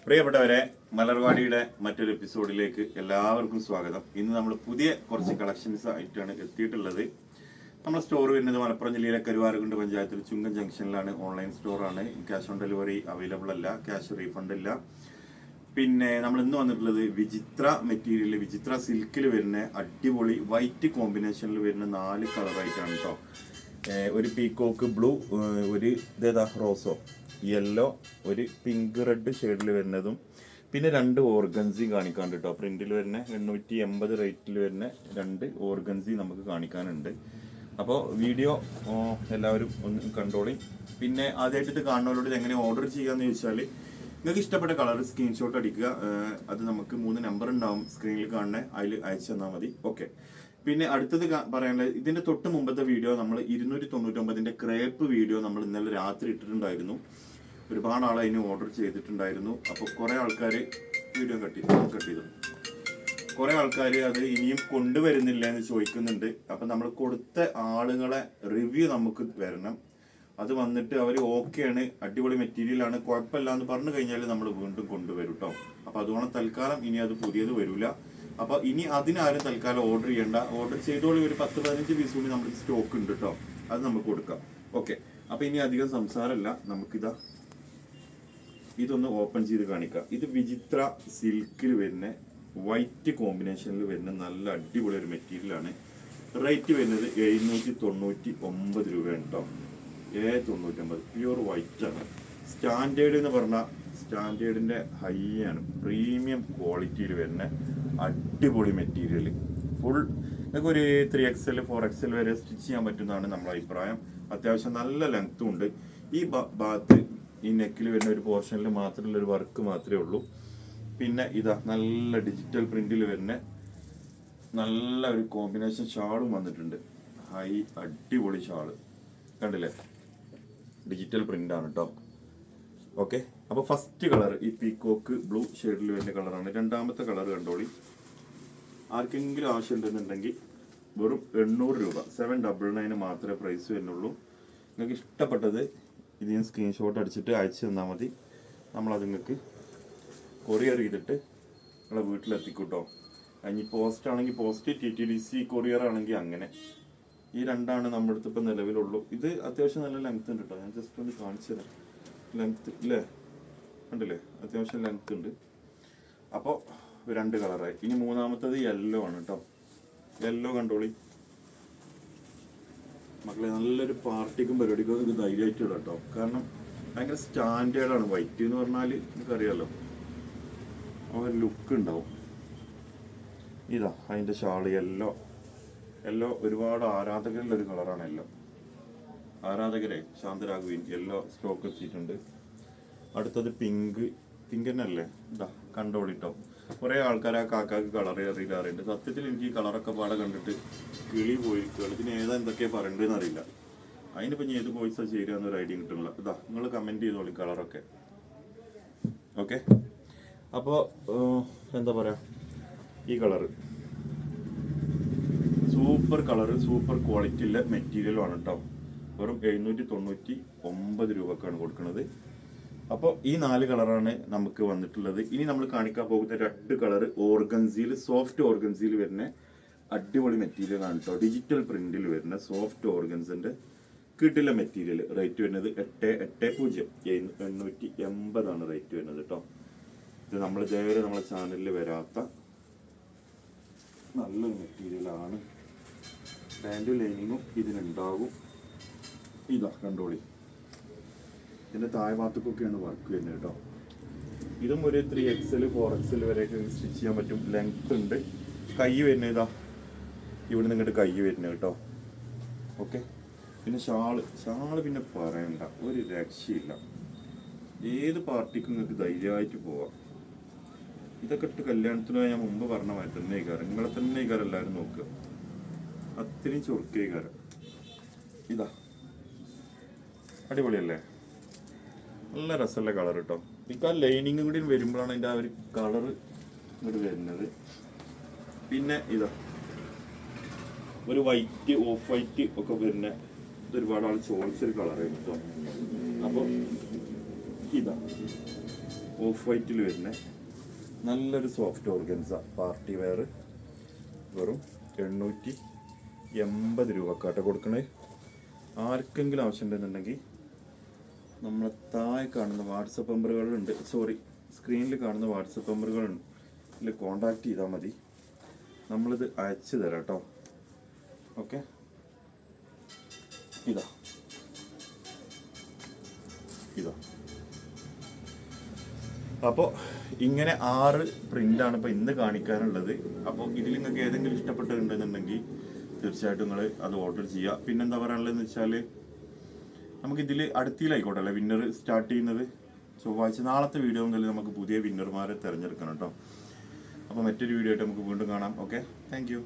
പ്രിയപ്പെട്ടവരെ, മലർവാടിയുടെ മറ്റൊരു എപ്പിസോഡിലേക്ക് എല്ലാവർക്കും സ്വാഗതം. ഇന്ന് നമ്മൾ പുതിയ കുറച്ച് കളക്ഷൻസ് ആയിട്ടാണ് എത്തിയിട്ടുള്ളത്. നമ്മുടെ സ്റ്റോർ വരുന്നത് മലപ്പുറം ജില്ലയിലെ കരുവാരകുണ്ട് പഞ്ചായത്തിൽ ചുങ്കൻ ജംഗ്ഷനിലാണ്. ഓൺലൈൻ സ്റ്റോറാണ്. ക്യാഷ് ഓൺ ഡെലിവറി അവൈലബിൾ അല്ല, ക്യാഷ് റീഫണ്ട് ഇല്ല. പിന്നെ നമ്മൾ ഇന്ന് വന്നിട്ടുള്ളത് വിചിത്ര മെറ്റീരിയൽ, വിചിത്ര സിൽക്കിൽ വരുന്ന അടിപൊളി വൈറ്റ് കോമ്പിനേഷനിൽ വരുന്ന 4 കളറായിട്ടാണ് കേട്ടോ. ഒരു പീക്കോക്ക് ബ്ലൂ, ഒരു ഇതേതാ റോസോ യെല്ലോ, ഒരു പിങ്ക് റെഡ് ഷെയ്ഡിൽ വരുന്നതും, പിന്നെ 2 ഓർഗൻസി കാണിക്കാണ്ട് കേട്ടോ. പ്രിന്റിൽ വരുന്ന 880 റേറ്റിൽ വരുന്ന 2 ഓർഗൻസി നമുക്ക് കാണിക്കാനുണ്ട്. അപ്പോൾ വീഡിയോ എല്ലാവരും ഒന്ന് കണ്ടോളി. പിന്നെ ആദ്യമായിട്ട് കാണുന്നവരോട് ഇത് എങ്ങനെ ഓർഡർ ചെയ്യാന്ന് ചോദിച്ചാൽ, നിങ്ങൾക്ക് ഇഷ്ടപ്പെട്ട കളർ സ്ക്രീൻഷോട്ട് അടിക്കുക. അത് നമുക്ക് 3 നമ്പർ ഉണ്ടാവും സ്ക്രീനിൽ കാണുന്നത്, അതിൽ അയച്ചു തന്നാൽ മതി. ഓക്കെ. പിന്നെ അടുത്തത് പറയാനുള്ളത്, ഇതിന്റെ തൊട്ട് മുമ്പത്തെ വീഡിയോ നമ്മൾ 299 ക്രേപ്പ് വീഡിയോ നമ്മൾ ഇന്നലെ രാത്രി ഇട്ടിട്ടുണ്ടായിരുന്നു. ഒരുപാട് ആൾ അതിന് ഓർഡർ ചെയ്തിട്ടുണ്ടായിരുന്നു. അപ്പോൾ കുറേ ആൾക്കാർ വീഡിയോ കട്ട് ചെയ്തു. കുറേ ആൾക്കാർ അത് ഇനിയും കൊണ്ടുവരുന്നില്ല എന്ന് ചോദിക്കുന്നുണ്ട്. അപ്പം നമ്മൾ കൊടുത്ത ആളുകളെ റിവ്യൂ നമുക്ക് വരണം. അത് വന്നിട്ട് അവർ ഓക്കെയാണ്, അടിപൊളി മെറ്റീരിയലാണ്, കുഴപ്പമില്ല എന്ന് പറഞ്ഞു കഴിഞ്ഞാൽ നമ്മൾ വീണ്ടും കൊണ്ടുവരും കേട്ടോ. അപ്പോൾ അതുകൊണ്ട് തൽക്കാലം ഇനി അത് പുതിയത് വരില്ല. അപ്പോൾ ഇനി അതിനാരും തൽക്കാലം ഓർഡർ ചെയ്യേണ്ട. ഓർഡർ ചെയ്തോളി. ഒരു 10-15 പീസ് കൂടി നമ്മുടെ സ്റ്റോക്ക് ഉണ്ട് കേട്ടോ. അത് നമുക്ക് കൊടുക്കാം. ഓക്കെ. അപ്പോൾ ഇനി അധികം സംസാരമല്ല, ഇതൊന്ന് ഓപ്പൺ ചെയ്ത് കാണിക്കാം. ഇത് വിചിത്ര സിൽക്കിൽ വരുന്ന വൈറ്റ് കോമ്പിനേഷനിൽ വരുന്ന നല്ല അടിപൊളി ഒരു മെറ്റീരിയലാണ്. റേറ്റ് വരുന്നത് 799 രൂപയാണ് കേട്ടോ. 799 പ്യൂർ വൈറ്റ് ആണ്. സ്റ്റാൻഡേർഡ് എന്ന് പറഞ്ഞാൽ സ്റ്റാൻഡേർഡിന്റെ ഹൈ ആണ്. പ്രീമിയം ക്വാളിറ്റിയിൽ വരുന്ന അടിപൊളി മെറ്റീരിയൽ. ഫുൾ നിങ്ങൾക്ക് ഒരു 3XL 4XL വരെ സ്റ്റിച്ച് ചെയ്യാൻ പറ്റുന്നതാണ് നമ്മുടെ അഭിപ്രായം. അത്യാവശ്യം നല്ല ലെങ്ത്തും ഉണ്ട്. ഈ ഭാഗത്ത് ഈ നെക്കിൽ വരുന്ന ഒരു പോർഷനിൽ മാത്രമുള്ള ഒരു വർക്ക് മാത്രമേ ഉള്ളൂ. പിന്നെ ഇതാ നല്ല ഡിജിറ്റൽ പ്രിന്റിൽ വരുന്ന നല്ല ഒരു കോമ്പിനേഷൻ ഷാളും വന്നിട്ടുണ്ട്. ഹൈ അടിപൊളി ഷാള് കണ്ടില്ലേ, ഡിജിറ്റൽ പ്രിന്റ് ആണ് കേട്ടോ. ഓക്കെ. അപ്പോൾ ഫസ്റ്റ് കളർ ഈ പീക്കോക്ക് ബ്ലൂ ഷെയ്ഡിൽ വരുന്ന കളറാണ്. രണ്ടാമത്തെ കളർ കണ്ടോളി. ആർക്കെങ്കിലും ആവശ്യമുണ്ടെന്നുണ്ടെങ്കിൽ വെറും 800 രൂപ, 799 മാത്രമേ പ്രൈസ് വരുന്നുള്ളൂ. നിങ്ങൾക്ക് ഇഷ്ടപ്പെട്ടത് ഇതിന് സ്ക്രീൻഷോട്ട് അടിച്ചിട്ട് അയച്ചു തന്നാൽ മതി. നമ്മളത് നിങ്ങൾക്ക് കൊറിയർ ചെയ്തിട്ട് നിങ്ങളെ വീട്ടിലെത്തിക്കൂട്ടോ. ഇനി പോസ്റ്റ് ആണെങ്കിൽ പോസ്റ്റ്, TTDC കൊറിയർ ആണെങ്കിൽ അങ്ങനെ. ഈ രണ്ടാണ് നമ്മുടെ അടുത്ത് ഇപ്പം നിലവിലുള്ളൂ. ഇത് അത്യാവശ്യം നല്ല ലെങ്ത് ഉണ്ട് കേട്ടോ. ഞാൻ ജസ്റ്റ് ഒന്ന് കാണിച്ചു തരാം. ലെങ്ത് ഇല്ലേ, കണ്ടില്ലേ, അത്യാവശ്യം ലെങ്ത് ഉണ്ട്. അപ്പോൾ 2 കളറായി. ഇനി മൂന്നാമത്തത് യെല്ലോ ആണ് കേട്ടോ. യെല്ലോ കണ്ടോളി മക്കളെ, നല്ലൊരു പാർട്ടിക്കും പരിപാടിക്കും ഇത് ധൈര്യമായിട്ട് ഇടാം കേട്ടോ. കാരണം ഭയങ്കര സ്റ്റാൻഡേർഡാണ്. വൈറ്റ് എന്ന് പറഞ്ഞാൽ നിങ്ങൾക്കറിയാലോ, ആ ഒരു ലുക്ക് ഉണ്ടാവും. ഇതാ അതിൻ്റെ ഷാള് യെല്ലോ ഒരുപാട് ആരാധകരുള്ള ഒരു കളറാണ് യെല്ലോ. ആരാധകരെ ശാന്തരാകുവിൻ. യെല്ലോ സ്റ്റോക്ക് എത്തിയിട്ടുണ്ട്. അടുത്തത് പിങ്ക് തന്നെയല്ലേ, ഇതാ കണ്ടോളിട്ടോ. കുറേ ആൾക്കാർ ആ കാക്കാക്ക് കളർ അറിയില്ലാറുണ്ട്. സത്യത്തിൽ എനിക്ക് ഈ കളറൊക്കെ പാടെ കണ്ടിട്ട് കിളി പോയിരിക്കുകയാണ്. ഇതിന് എന്തൊക്കെയാണ് പറയേണ്ടതെന്ന് അറിയില്ല. അതിനിപ്പോൾ ഇനി ഏത് കോഴ്സാണ് ചേരുകയെന്നൊരു ഐഡിയ കിട്ടുന്നില്ല. ഇതാ നിങ്ങൾ കമൻറ്റ് ചെയ്തോളി കളറൊക്കെ. ഓക്കെ. അപ്പോൾ എന്താ പറയുക, ഈ കളറ് സൂപ്പർ കളറ്, സൂപ്പർ ക്വാളിറ്റിയുള്ള മെറ്റീരിയലാണ് കേട്ടോ. വെറും 799 രൂപക്കാണ് കൊടുക്കുന്നത്. അപ്പോൾ ഈ 4 കളറാണ് നമുക്ക് വന്നിട്ടുള്ളത്. ഇനി നമ്മൾ കാണിക്കാൻ പോകുന്ന 2 കളർ ഓർഗൻസിയിൽ, സോഫ്റ്റ് ഓർഗൻസിയിൽ വരുന്ന അടിപൊളി മെറ്റീരിയൽ ആണ് കേട്ടോ. ഡിജിറ്റൽ പ്രിന്റിൽ വരുന്ന സോഫ്റ്റ് ഓർഗൻസിന്റെ കിട്ടില്ല മെറ്റീരിയൽ. റേറ്റ് വരുന്നത് 880, 880 റേറ്റ് വരുന്നത് കേട്ടോ. ഇത് നമ്മൾ ഇതേവരെ നമ്മളെ ചാനലിൽ വരാത്ത നല്ലൊരു മെറ്റീരിയലാണ്. പാൻറ്റും ലൈനിങ്ങും ഇതിനുണ്ടാകും. ഇതാ കണ്ടോളി. ഇതിൻ്റെ താഴെ ഭാഗത്തൊക്കെയാണ് വർക്ക് വരുന്നത് കേട്ടോ. ഇതും ഒരു 3XL 4XL വരെയൊക്കെ സ്റ്റിച്ച് ചെയ്യാൻ പറ്റും. ലെങ്ത് ഉണ്ട്. കൈ വരുന്നത് ഇതാ ഇവിടെ നിന്ന് ഇങ്ങോട്ട് കൈ വരുന്നത് കേട്ടോ. ഓക്കെ. പിന്നെ ഷാള് പിന്നെ പറയണ്ട, ഒരു രക്ഷയില്ല. ഏത് പാർട്ടിക്കും നിങ്ങൾക്ക് ധൈര്യമായിട്ട് പോവാം. ഇതൊക്കെ ഇട്ട് കല്യാണത്തിന് ഞാൻ മുമ്പ് പറഞ്ഞ മാതിരി തന്നെ ഇക്കാരം, നിങ്ങളെ തന്നെ ഇക്കാരം എല്ലാവരും നോക്കുക. അത്രയും ചൊറുക്കേക്കാരം. ഇതാ അടിപൊളിയല്ലേ, നല്ല രസമുള്ള കളർ കേട്ടോ. എനിക്ക് ആ ലൈനിങ്ങും കൂടി വരുമ്പോഴാണ് അതിൻ്റെ ആ ഒരു കളർ ഇങ്ങോട്ട് വരുന്നത്. പിന്നെ ഇതാ ഒരു വൈറ്റ്, ഓഫ് വൈറ്റ് ഒക്കെ വരുന്ന ഒരുപാട് ആൾ ചോദിച്ചൊരു കളറായിരുന്നു കേട്ടോ. അപ്പോൾ ഇതാ ഓഫ് വൈറ്റിൽ വരുന്ന നല്ലൊരു സോഫ്റ്റ് ഓർഗൻസ പാർട്ടി വെയർ വെറും 880 രൂപക്കാട്ടെ കൊടുക്കണേ. ആർക്കെങ്കിലും ആവശ്യമുണ്ടെന്നുണ്ടെങ്കിൽ നമ്മളെ താഴെ കാണുന്ന വാട്സപ്പ് നമ്പറുകളുണ്ട്, സ്ക്രീനിൽ കാണുന്ന വാട്സപ്പ് നമ്പറുകളുണ്ട്, ഇതിൽ കോണ്ടാക്ട് ചെയ്താൽ മതി, നമ്മളിത് അയച്ചു തരാം കേട്ടോ. ഓക്കെ, ഇതാ അപ്പോൾ ഇങ്ങനെ 6 പ്രിൻ്റാണ് ഇപ്പോൾ ഇന്ന് കാണിക്കാനുള്ളത്. അപ്പോൾ ഇതിൽ നിങ്ങൾക്ക് ഏതെങ്കിലും ഇഷ്ടപ്പെട്ടിട്ടുണ്ടെന്നുണ്ടെങ്കിൽ തീർച്ചയായിട്ടും നിങ്ങൾ അത് ഓർഡർ ചെയ്യുക. പിന്നെന്താ പറയാനുള്ളതെന്ന് വെച്ചാൽ നമുക്കിതിൽ അടുത്തിലായിക്കോട്ടെ അല്ലേ വിന്നർ സ്റ്റാർട്ട് ചെയ്യുന്നത്. ചൊവ്വാഴ്ച നാളത്തെ വീഡിയോ മുതൽ നമുക്ക് പുതിയ വിന്നർമാരെ തിരഞ്ഞെടുക്കണം കേട്ടോ. അപ്പോൾ മറ്റൊരു വീഡിയോ ആയിട്ട് നമുക്ക് വീണ്ടും കാണാം. Okay, thank you.